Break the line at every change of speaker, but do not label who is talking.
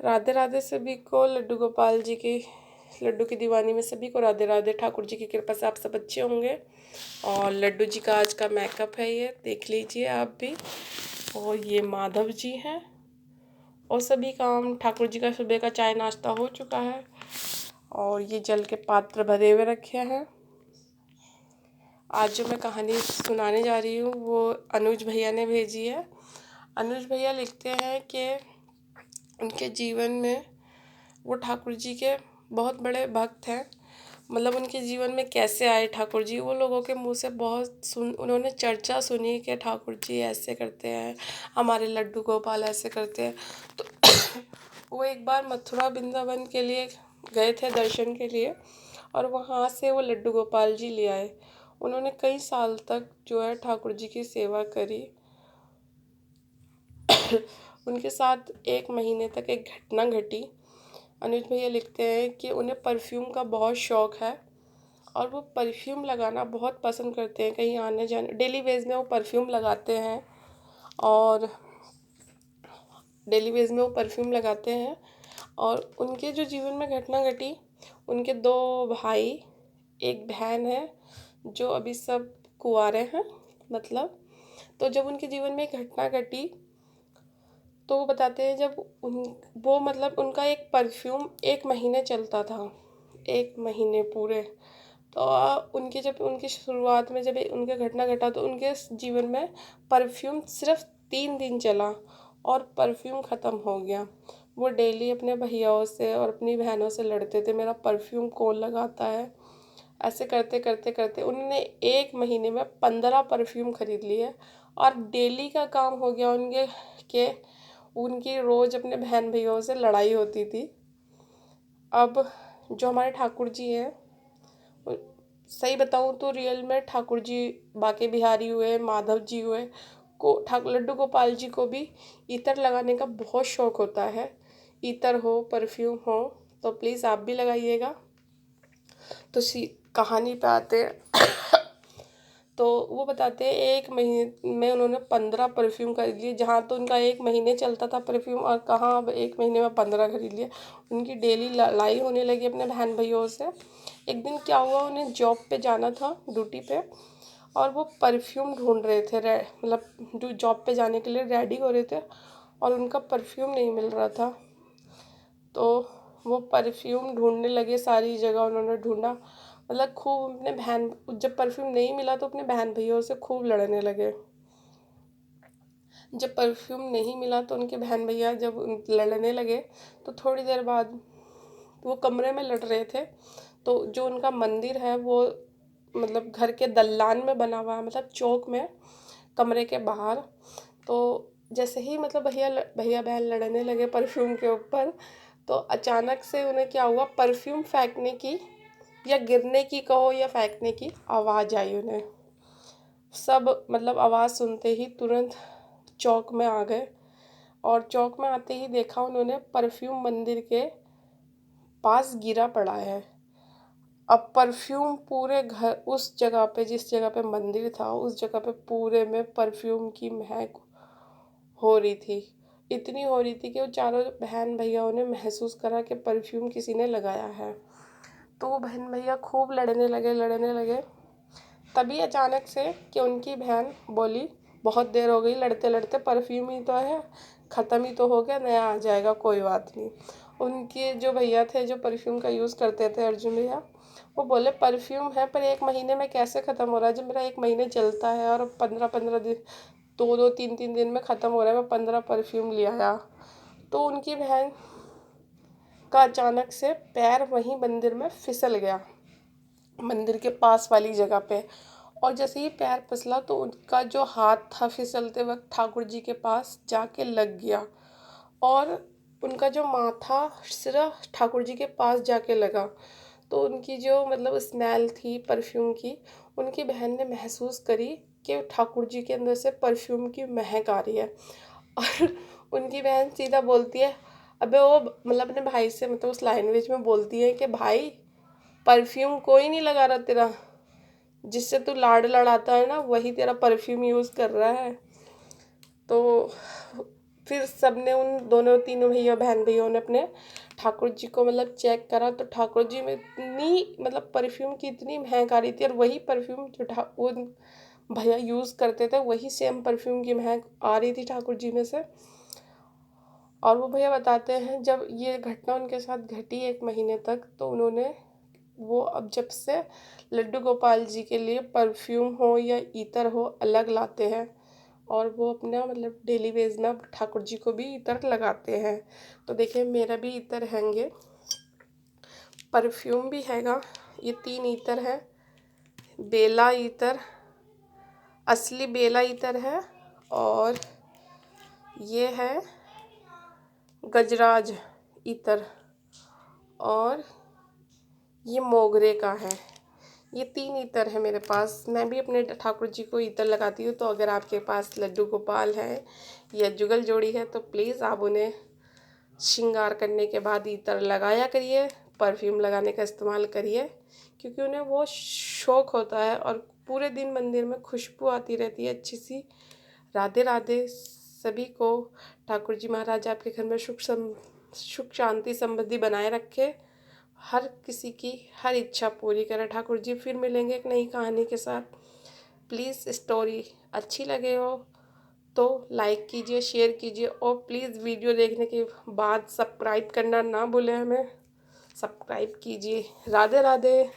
राधे राधे सभी को। लड्डू गोपाल जी की लड्डू की दीवानी में सभी को राधे राधे। ठाकुर जी की कृपा से आप सब अच्छे होंगे। और लड्डू जी का आज का मेकअप है, ये देख लीजिए आप भी। और ये माधव जी हैं। और सभी काम ठाकुर जी का सुबह का चाय नाश्ता हो चुका है। और ये जल के पात्र भरे हुए रखे हैं। आज जो मैं कहानी सुनाने जा रही हूँ वो अनुज भैया ने भेजी है। अनुज भैया लिखते हैं कि उनके जीवन में वो ठाकुर जी के बहुत बड़े भक्त हैं। मतलब उनके जीवन में कैसे आए ठाकुर जी, वो लोगों के मुंह से बहुत उन्होंने चर्चा सुनी कि ठाकुर जी ऐसे करते हैं, हमारे लड्डू गोपाल ऐसे करते हैं। तो वो एक बार मथुरा वृंदावन के लिए गए थे दर्शन के लिए, और वहाँ से वो लड्डू गोपाल जी ले आए। उन्होंने कई साल तक जो है ठाकुर जी की सेवा करी। उनके साथ 1 महीने तक एक घटना घटी। अनुज भैया लिखते हैं कि उन्हें परफ्यूम का बहुत शौक़ है और वो परफ्यूम लगाना बहुत पसंद करते हैं। कहीं आने जाने डेली बेस में वो परफ्यूम लगाते हैं और डेली बेस में वो परफ्यूम लगाते हैं। और उनके जो जीवन में घटना घटी, उनके 2 भाई, एक बहन है जो अभी सब कुंवारे हैं मतलब। तो जब उनके जीवन में एक घटना घटी तो वो बताते हैं जब वो मतलब उनका एक परफ्यूम 1 महीने चलता था, 1 महीने पूरे। तो उनकी जब उनकी शुरुआत में जब उनके घटना घटा तो उनके जीवन में परफ्यूम सिर्फ 3 दिन चला और परफ्यूम ख़त्म हो गया। वो डेली अपने भैयाओं से और अपनी बहनों से लड़ते थे, मेरा परफ्यूम कौन लगाता है। ऐसे करते करते करते उन्होंने 1 महीने में 15 परफ्यूम खरीद लिए और डेली का काम हो गया उनके के उनकी रोज़ अपने बहन भैयाओं से लड़ाई होती थी। अब जो हमारे ठाकुर जी हैं, सही बताऊँ तो रियल में ठाकुर जी बाके बिहारी हुए, माधव जी हुए को ठाकुर लड्डू गोपाल जी को भी इत्र लगाने का बहुत शौक़ होता है। इत्र हो, परफ्यूम हो, तो प्लीज़ आप भी लगाइएगा। तो कहानी पे आते हैं। तो वो बताते हैं 1 महीने में उन्होंने 15 परफ्यूम खरीद लिए। जहाँ तो उनका 1 महीने चलता था परफ्यूम, और कहाँ अब 1 महीने में 15 खरीद लिए। उनकी डेली लड़ाई होने लगी अपने बहन भैयों से। एक दिन क्या हुआ, उन्हें जॉब पे जाना था, ड्यूटी पे, और वो परफ्यूम ढूंढ रहे थे, मतलब जो जॉब पे जाने के लिए रेडी हो रहे थे, और उनका परफ्यूम नहीं मिल रहा था। तो वो परफ्यूम ढूंढने लगे, सारी जगह उन्होंने ढूंढा, मतलब खूब अपने बहन, जब परफ्यूम नहीं मिला तो अपने बहन भैयों से खूब लड़ने लगे। जब परफ्यूम नहीं मिला तो उनके बहन भैया जब लड़ने लगे तो थोड़ी देर बाद वो कमरे में लड़ रहे थे। तो जो उनका मंदिर है वो मतलब घर के दल्लान में बना हुआ है, मतलब चौक में, कमरे के बाहर। तो जैसे ही मतलब भैया बहन लड़ने लगे परफ्यूम के ऊपर, तो अचानक से उन्हें क्या हुआ, परफ्यूम फेंकने की या गिरने की कहो या फेंकने की आवाज़ आई उन्हें। सब मतलब आवाज़ सुनते ही तुरंत चौक में आ गए, और चौक में आते ही देखा उन्होंने परफ्यूम मंदिर के पास गिरा पड़ा है। अब परफ्यूम पूरे घर, उस जगह पे जिस जगह पे मंदिर था उस जगह पे पूरे में परफ्यूम की महक हो रही थी। इतनी हो रही थी कि वो चारों बहन भैयाओं ने महसूस करा कि परफ्यूम किसी ने लगाया है। तो वो बहन भैया खूब लड़ने लगे। तभी अचानक से कि उनकी बहन बोली, बहुत देर हो गई लड़ते लड़ते, परफ्यूम ही तो है, ख़त्म ही तो हो गया, नया आ जाएगा, कोई बात नहीं। उनके जो भैया थे जो परफ्यूम का यूज़ करते थे, अर्जुन भैया, वो बोले परफ्यूम है पर 1 महीने में कैसे ख़त्म हो रहा है, जब मेरा 1 महीने चलता है और 15-15 दिन, 2-2 3-3 दिन में ख़त्म हो रहा है, मैं 15 परफ्यूम ले आया। तो उनकी बहन का अचानक से पैर वहीं मंदिर में फिसल गया, मंदिर के पास वाली जगह पे। और जैसे ही पैर फिसला तो उनका जो हाथ था फिसलते वक्त ठाकुर जी के पास जाके लग गया, और उनका जो माथा सिर्फ ठाकुर जी के पास जाके लगा। तो उनकी जो मतलब स्मेल थी परफ्यूम की, उनकी बहन ने महसूस करी कि ठाकुर जी के अंदर से परफ्यूम की महक आ रही है। और उनकी बहन सीधा बोलती है, अबे वो मतलब अपने भाई से मतलब उस लैंग्वेज में बोलती है कि भाई परफ्यूम कोई नहीं लगा रहा तेरा, जिससे तू लाड लड़ाता है ना वही तेरा परफ्यूम यूज़ कर रहा है। तो फिर सबने उन दोनों तीनों भैया बहन भैया ने अपने ठाकुर जी को मतलब चेक करा, तो ठाकुर जी में इतनी मतलब परफ्यूम की इतनी महक आ रही थी, और वही परफ्यूम जो वो भैया यूज़ करते थे वही सेम परफ्यूम की महक आ रही थी ठाकुर जी में से। और वो भैया बताते हैं जब ये घटना उनके साथ घटी 1 महीने तक, तो उन्होंने वो अब जब से लड्डू गोपाल जी के लिए परफ्यूम हो या इतर हो अलग लाते हैं, और वो अपना मतलब डेली बेस में अब ठाकुर जी को भी इतर लगाते हैं। तो देखिए मेरा भी इतर हैंगे, परफ्यूम भी हैगा, ये 3 इतर है। बेला इतर, असली बेला इतर है, और ये है गजराज इतर, और ये मोगरे का है। ये 3 इतर है मेरे पास। मैं भी अपने ठाकुर जी को इतर लगाती हूँ। तो अगर आपके पास लड्डू गोपाल है या जुगल जोड़ी है तो प्लीज़ आप उन्हें श्रृंगार करने के बाद इतर लगाया करिए, परफ्यूम लगाने का इस्तेमाल करिए, क्योंकि उन्हें वो शौक होता है और पूरे दिन मंदिर में खुशबू आती रहती है अच्छी सी। राधे राधे सभी को। ठाकुर जी महाराज आपके घर में सुख शांति समृद्धि बनाए रखे, हर किसी की हर इच्छा पूरी करे ठाकुर जी। फिर मिलेंगे एक नई कहानी के साथ। प्लीज़ स्टोरी अच्छी लगे हो तो लाइक कीजिए, शेयर कीजिए, और प्लीज़ वीडियो देखने के बाद सब्सक्राइब करना ना भूलें, हमें सब्सक्राइब कीजिए। राधे राधे।